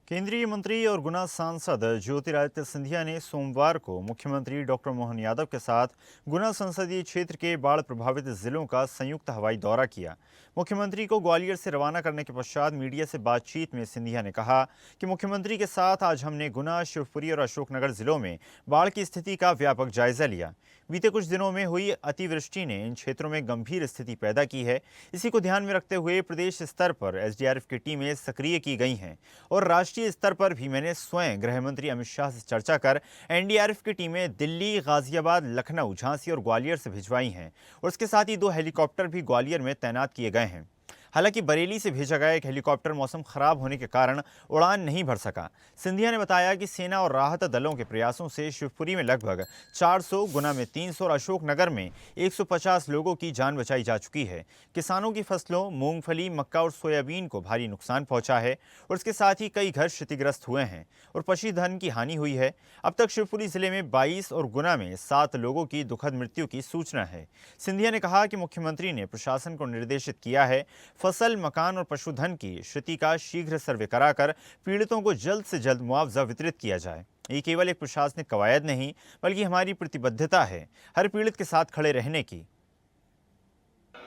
केंद्रीय मंत्री और गुना सांसद ज्योतिरादित्य सिंधिया ने सोमवार को मुख्यमंत्री डॉक्टर मोहन यादव के साथ गुना संसदीय क्षेत्र के बाढ़ प्रभावित जिलों का संयुक्त हवाई दौरा किया। मुख्यमंत्री को ग्वालियर से रवाना करने के पश्चात मीडिया से बातचीत में सिंधिया ने कहा कि मुख्यमंत्री के साथ आज हमने गुना, शिवपुरी और अशोकनगर जिलों में बाढ़ की स्थिति का व्यापक जायजा लिया। बीते कुछ दिनों में हुई अतिवृष्टि ने इन क्षेत्रों में गंभीर स्थिति पैदा की है। इसी को ध्यान में रखते हुए प्रदेश स्तर पर एसडीआरएफ की टीमें सक्रिय की गई हैं और राष्ट्रीय स्तर पर भी मैंने स्वयं गृह मंत्री अमित शाह से चर्चा कर एनडीआरएफ की टीमें दिल्ली, गाजियाबाद, लखनऊ, झांसी और ग्वालियर से भिजवाई हैं और इसके साथ ही 2 हेलीकॉप्टर भी ग्वालियर में तैनात किए गए हैं। हालांकि बरेली से भेजा गया एक हेलीकॉप्टर मौसम खराब होने के कारण उड़ान नहीं भर सका। सिंधिया ने बताया कि सेना और राहत दलों के प्रयासों से शिवपुरी में लगभग 400, गुना में 300 और अशोकनगर में 150 लोगों की जान बचाई जा चुकी है। किसानों की फसलों मूंगफली, मक्का और सोयाबीन को भारी नुकसान पहुंचा है और इसके साथ ही कई घर क्षतिग्रस्त हुए हैं और पशुधन की हानि हुई है। अब तक शिवपुरी जिले में 22 और गुना में 7 लोगों की दुखद मृत्यु की सूचना है। सिंधिया ने कहा कि मुख्यमंत्री ने प्रशासन को निर्देशित किया है फसल, मकान और पशुधन की क्षति का शीघ्र सर्वे कराकर पीड़ितों को जल्द से जल्द मुआवजा वितरित किया जाए। ये केवल एक प्रशासनिक कवायद नहीं बल्कि हमारी प्रतिबद्धता है हर पीड़ित के साथ खड़े रहने की।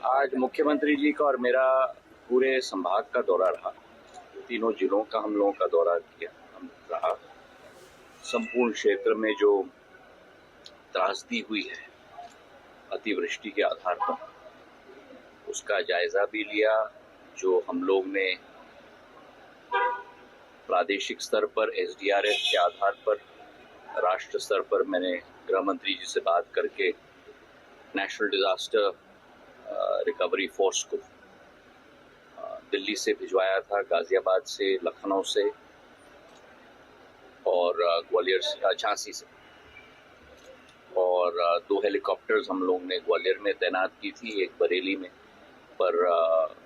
आज मुख्यमंत्री जी का और मेरा पूरे संभाग का दौरा रहा। तीनों जिलों का हम लोगों का दौरा किया रहा। संपूर्ण क्षेत्र में जो त्रासदी हुई है अतिवृष्टि के आधार पर उसका जायजा भी लिया। जो हम लोग ने प्रादेशिक स्तर पर एसडीआरएफ के आधार पर, राष्ट्र स्तर पर मैंने गृह मंत्री जी से बात करके नेशनल डिजास्टर रिकवरी फोर्स को दिल्ली से भिजवाया था, गाजियाबाद से, लखनऊ से और ग्वालियर से, झांसी से। और 2 हेलीकॉप्टर्स हम लोग ने ग्वालियर में तैनात की थी, एक बरेली में, पर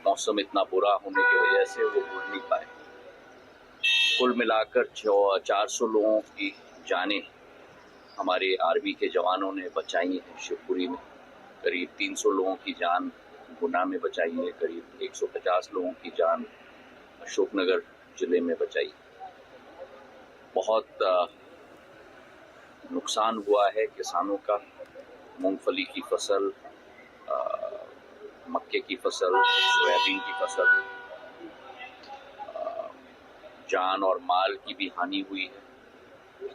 मौसम इतना बुरा होने की वजह से वो उड़ नहीं पाए। कुल मिलाकर 400 लोगों की जानें हमारे आर्मी के जवानों ने बचाई हैं। शिवपुरी में करीब 300 लोगों की जान गुना में बचाई है, करीब 150 लोगों की जान अशोकनगर जिले में बचाई। बहुत नुकसान हुआ है किसानों का, मूंगफली की फसल, मक्के की फसल, सोयाबीन की फसल, जान और माल की भी हानि हुई है।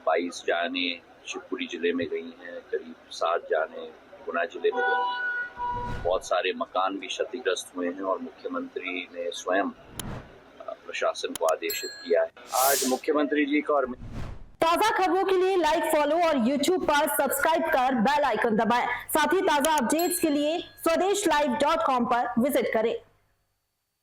22 जानें शिवपुरी जिले में गई हैं, करीब 7 जानें गुना जिले में गई हैं। बहुत सारे मकान भी क्षतिग्रस्त हुए हैं और मुख्यमंत्री ने स्वयं प्रशासन को आदेशित किया है। आज मुख्यमंत्री जी का और ताजा खबरों के लिए लाइक, फॉलो और YouTube पर सब्सक्राइब कर बेल आइकन दबाएं। साथ ही ताजा अपडेट्स के लिए स्वदेशलाइव.com पर विजिट करें।